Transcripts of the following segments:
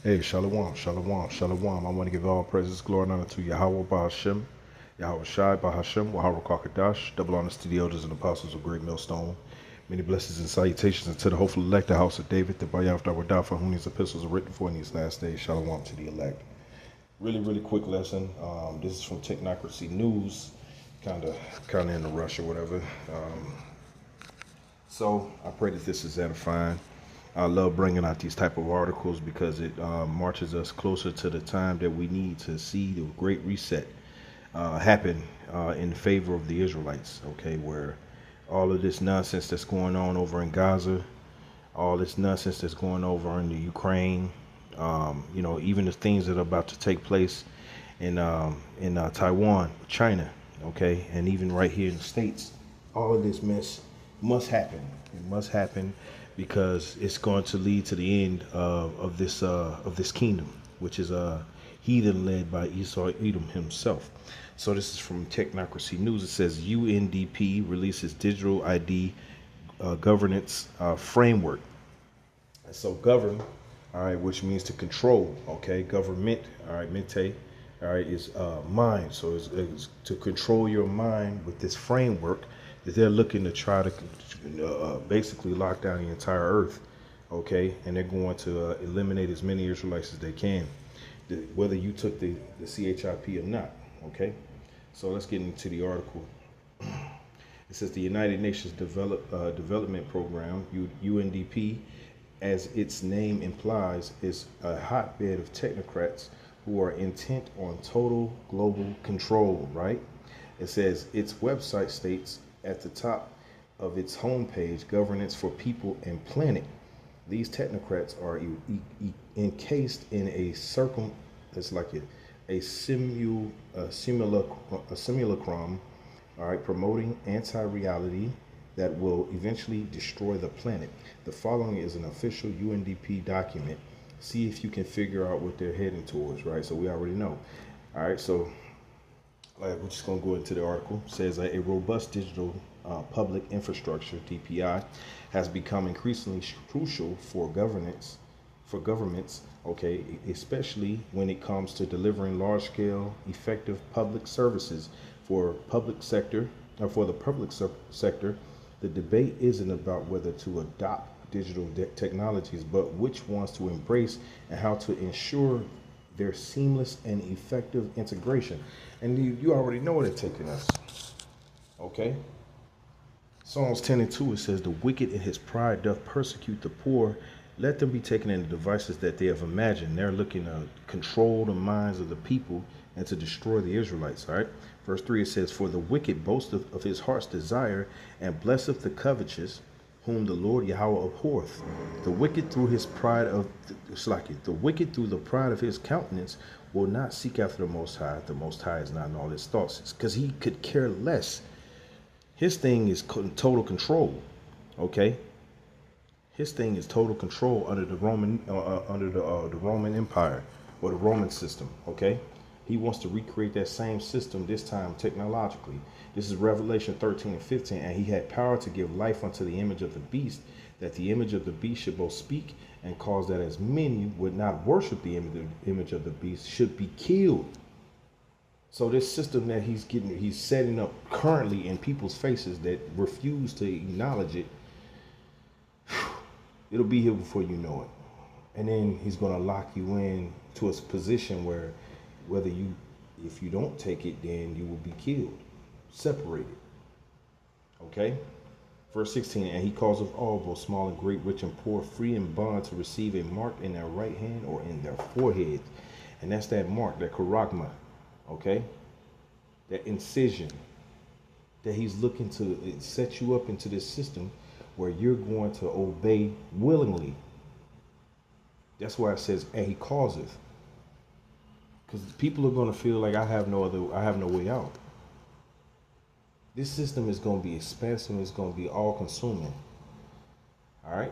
Hey, Shalom, Shalom, Shalom. I want to give all praises, glory, and honor to Yahweh Bahashem, Yahweh Shai Bahashem, Wahara Kakadash, double honors to the elders and apostles of Great Millstone. Many blessings and salutations unto the hopeful elect, the house of David, the Bayav Dawadah, for whom these epistles are written for in these last days. Shalom to the elect. Really quick lesson. This is from Technocracy News, kind of in a rush or whatever. So I pray that this is edifying. I love bringing out these type of articles because it marches us closer to the time that we need to see the great reset happen in favor of the Israelites. Okay, where all of this nonsense that's going on over in Gaza, all this nonsense that's going over in the Ukraine, even the things that are about to take place in Taiwan, China, okay, and even right here in the states, all of this mess must happen. It must happen because it's going to lead to the end of this kingdom, which is a heathen led by Esau Edom himself. So this is from Technocracy News. It says UNDP releases digital ID governance framework. So govern, all right, which means to control. Okay, government, all right, mente, all right, is mind. So it's to control your mind with this framework that they're looking to try to basically lock down the entire earth. Okay, and they're going to eliminate as many Israelites as they can, whether you took the CHIP or not. Okay, so let's get into the article. It says the United Nations Development Program, UNDP, as its name implies, is a hotbed of technocrats who are intent on total global control, right? It says its website states at the top of its homepage, governance for people and planet. These technocrats are encased in a circle that's like a simulacrum, all right, promoting anti-reality that will eventually destroy the planet. The following is an official UNDP document. See if you can figure out what they're heading towards, right? So we already know. All right, so we're just going to go into the article. It says a robust digital public infrastructure, DPI, has become increasingly crucial for governments, okay, especially when it comes to delivering large-scale, effective public services for for the public sector. The debate isn't about whether to adopt digital technologies, but which ones to embrace and how to ensure their seamless and effective integration. And you already know where they're taking us. Okay? Psalms 10 and 2, it says, the wicked in his pride doth persecute the poor. Let them be taken in the devices that they have imagined. They're looking to control the minds of the people and to destroy the Israelites. All right. Verse 3, it says, for the wicked boasteth of his heart's desire and blesseth the covetous, whom the Lord Yahweh abhorreth. The wicked through his pride of the wicked through the pride of his countenance will not seek after the Most High. The Most High is not in all his thoughts, because he could care less. His thing is total control. Okay, his thing is total control under the the Roman Empire or the Roman system. Okay, he wants to recreate that same system, this time technologically. This is Revelation 13 and 15, and he had power to give life unto the image of the beast, that the image of the beast should both speak and cause that as many would not worship the image of the beast should be killed. So this system that he's setting up currently in people's faces that refuse to acknowledge it, it'll be here before you know it. And then he's going to lock you in to a position where if you don't take it, then you will be killed, separated. Okay? Verse 16, and he causeth all, both small and great, rich and poor, free and bond, to receive a mark in their right hand or in their forehead. And that's that mark, that charagma. Okay, that incision that he's looking to set you up into this system where you're going to obey willingly. That's why it says, and he causeth, because people are going to feel like I have no way out. This system is going to be expansive. It's going to be all consuming. All right,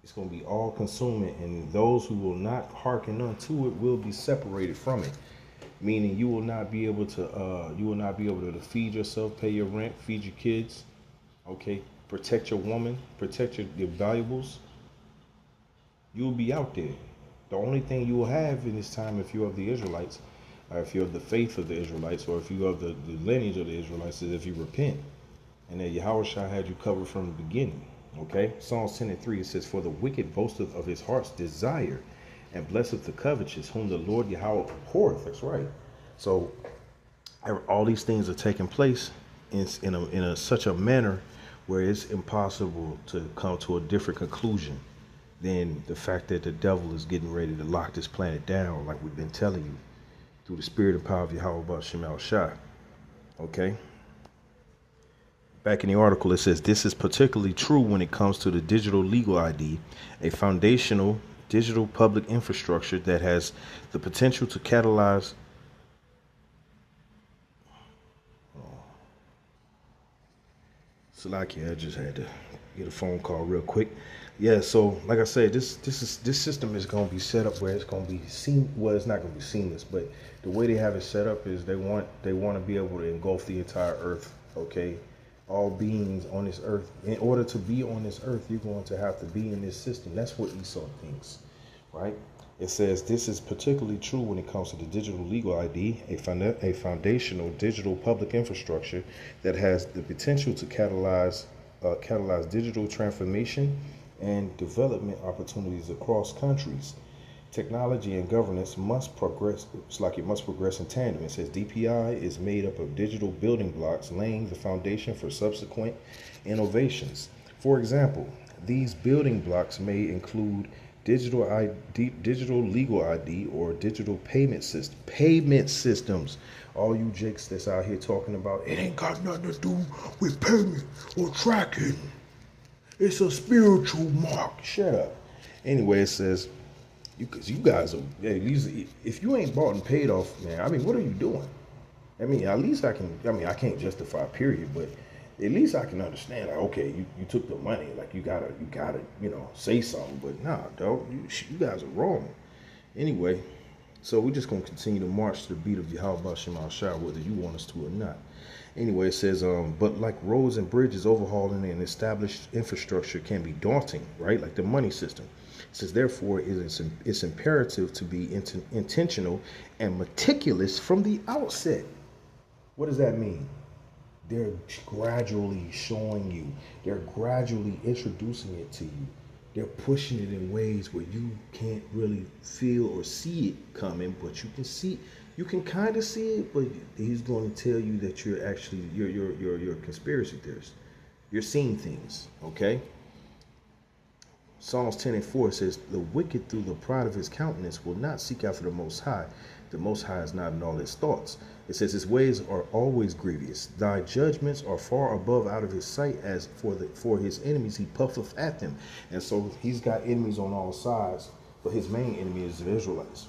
it's going to be all consuming, and those who will not hearken unto it will be separated from it. Meaning you will not be able to feed yourself, pay your rent, feed your kids, okay, protect your woman, protect your valuables. You'll be out there. The only thing you will have in this time, if you're of the Israelites, or if you're of the faith of the Israelites, or if you're of the lineage of the Israelites, is if you repent. And that Yahweh Shah had you covered from the beginning. Okay? Psalms 10:3, it says, for the wicked boasteth of his heart's desire, and blesseth the covetous, whom the Lord Yahweh abhorreth. That's right. So all these things are taking place in such a manner where it's impossible to come to a different conclusion than the fact that the devil is getting ready to lock this planet down, like we've been telling you, through the spirit and power of Yahweh Ba'ashem Al-Shah. Okay? Back in the article, it says, this is particularly true when it comes to the digital legal ID, a foundational digital public infrastructure that has the potential to catalyze Salaki, I just had to get a phone call real quick. Yeah, so like I said, this system is gonna be set up where it's gonna be well, it's not gonna be seamless, but the way they have it set up is they want to be able to engulf the entire earth, okay? All beings on this earth. In order to be on this earth, you're going to have to be in this system. That's what Esau thinks, right? It says this is particularly true when it comes to the digital legal ID, a foundational digital public infrastructure that has the potential to catalyze digital transformation and development opportunities across countries. Technology and governance must progress. It's like it must progress in tandem. It says DPI is made up of digital building blocks, laying the foundation for subsequent innovations. For example, these building blocks may include digital legal ID, or digital payment systems. All you jakes that's out here talking about it ain't got nothing to do with payment or tracking. It's a spiritual mark. Shut up. Anyway, it says because you guys are, if you ain't bought and paid off, man. I mean, what are you doing? I mean, at least I can. I mean, I can't justify period, but at least I can understand, like, okay, you took the money, like you gotta, say something, but nah, dog, you guys are wrong. Anyway, so we're just gonna continue to march to the beat of Yahweh Ba'ashem Al-Shah, whether you want us to or not. Anyway, it says, but like roads and bridges, overhauling an established infrastructure can be daunting, right? Like the money system. It says, therefore, it's imperative to be intentional and meticulous from the outset. What does that mean? They're gradually showing you. They're gradually introducing it to you. They're pushing it in ways where you can't really feel or see it coming, but you can see. You can kind of see it, but he's going to tell you that you're actually you're a conspiracy theorist. You're seeing things, okay? Psalms 10:4 says, "The wicked through the pride of his countenance will not seek after the Most High. The Most High is not in all his thoughts." It says, "His ways are always grievous. Thy judgments are far above out of his sight. As for his enemies, he puffeth at them." And so he's got enemies on all sides, but his main enemy is the Israelites.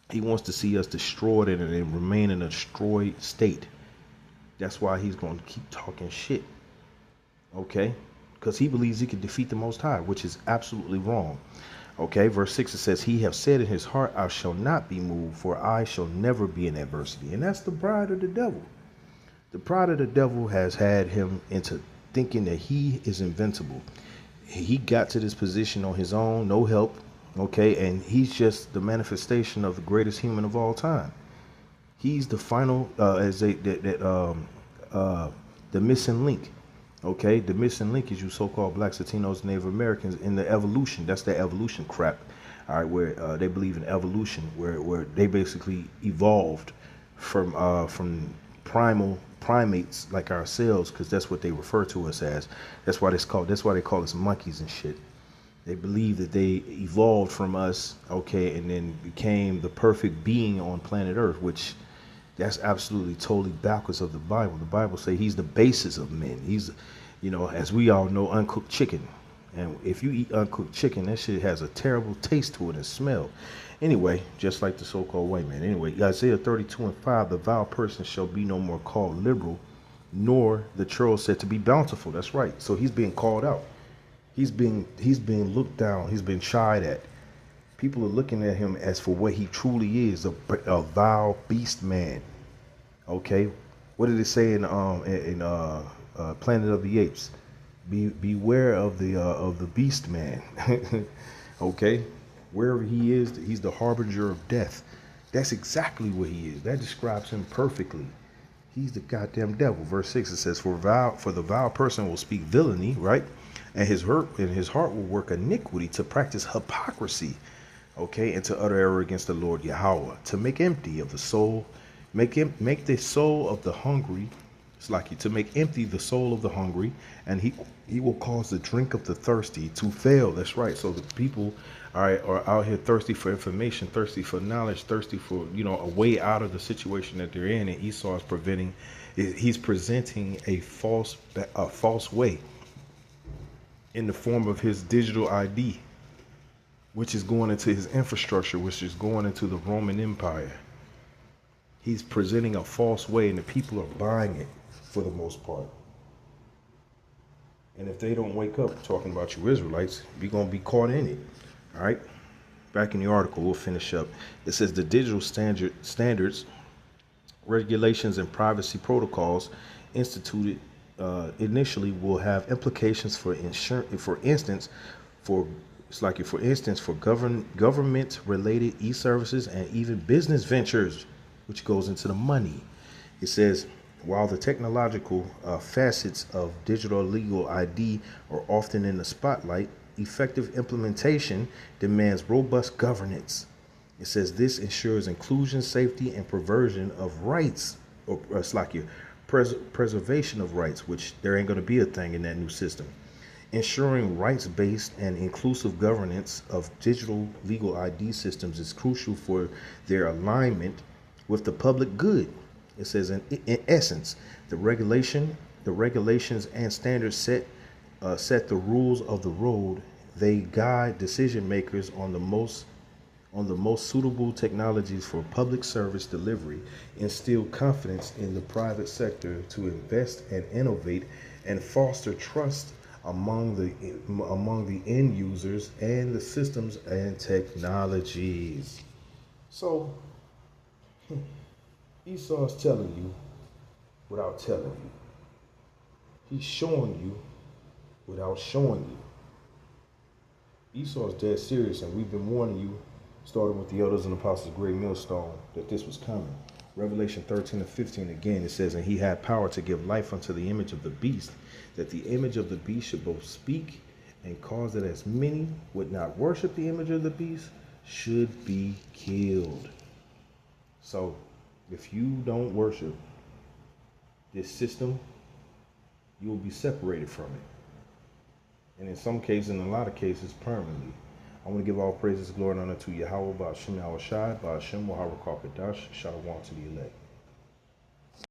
He wants to see us destroyed and remain in a destroyed state. That's why he's going to keep talking shit. Okay? Because he believes he can defeat the Most High, which is absolutely wrong. Okay, verse 6, it says, "He have said in his heart, I shall not be moved, for I shall never be in adversity." And that's the pride of the devil. The pride of the devil has had him into thinking that he is invincible. He got to this position on his own, no help. Okay, and he's just the manifestation of the greatest human of all time. He's the final, the missing link. Okay, the missing link is you so-called blacks, Latinos, Native Americans in the evolution. That's the evolution crap. All right, where they believe in evolution, where they basically evolved from primal primates like ourselves, because that's what they refer to us as. That's why they call us monkeys and shit. They believe that they evolved from us, okay, and then became the perfect being on planet Earth, which that's absolutely totally backwards of the Bible. The Bible says he's the basis of men. He's, as we all know, uncooked chicken. And if you eat uncooked chicken, that shit has a terrible taste to it and smell. Anyway, just like the so-called white man. Anyway, Isaiah 32:5, "The vile person shall be no more called liberal, nor the churl said to be bountiful." That's right. So he's being called out. He's being looked down. He's been shied at. People are looking at him as for what he truly is, a vile beast man. Okay, what did it say in Planet of the Apes? Beware of the beast man. Okay, Wherever he is, he's the harbinger of death. That's exactly what he is. That describes him perfectly. He's the goddamn devil. Verse 6, it says, for the vile person will speak villainy, right? And his heart will work iniquity, to practice hypocrisy, okay, and to utter error against the Lord Yahweh, to make empty of the soul, make the soul of the hungry. It's like to make empty the soul of the hungry, and he will cause the drink of the thirsty to fail. That's right. So the people, all right, are out here thirsty for information, thirsty for knowledge, thirsty for, a way out of the situation that they're in. And Esau is he's presenting a false way in the form of his digital ID, which is going into his infrastructure, which is going into the Roman Empire. He's presenting a false way, and the people are buying it for the most part. And if they don't wake up, talking about you Israelites, you're going to be caught in it. All right. Back in the article, we'll finish up. It says the digital standards, regulations, and privacy protocols instituted initially will have implications for instance, for government-related e-services and even business ventures, which goes into the money. It says, while the technological facets of digital legal ID are often in the spotlight, effective implementation demands robust governance. It says this ensures inclusion, safety, and preservation of rights, or preservation of rights, which there ain't going to be a thing in that new system. Ensuring rights-based and inclusive governance of digital legal ID systems is crucial for their alignment with the public good. It says, in essence, the regulations and standards set the rules of the road. They guide decision makers on the most suitable technologies for public service delivery, instill confidence in the private sector to invest and innovate, and foster trust among the end users and the systems and technologies. So Esau's telling you without telling you. He's showing you without showing you. Esau's dead serious, and we've been warning you, starting with the elders and apostles, great millstone, that this was coming. Revelation 13:15 again, it says, and he had power to give life unto the image of the beast, that the image of the beast should both speak and cause that as many would not worship the image of the beast should be killed. So if you don't worship this system, you will be separated from it. And in some cases, in a lot of cases, permanently. I want to give all praises, glory, and honor to Yahweh, Ba'ashem Yahushai, Ba'ashem Wahara Karkadash, Shalom to the elect.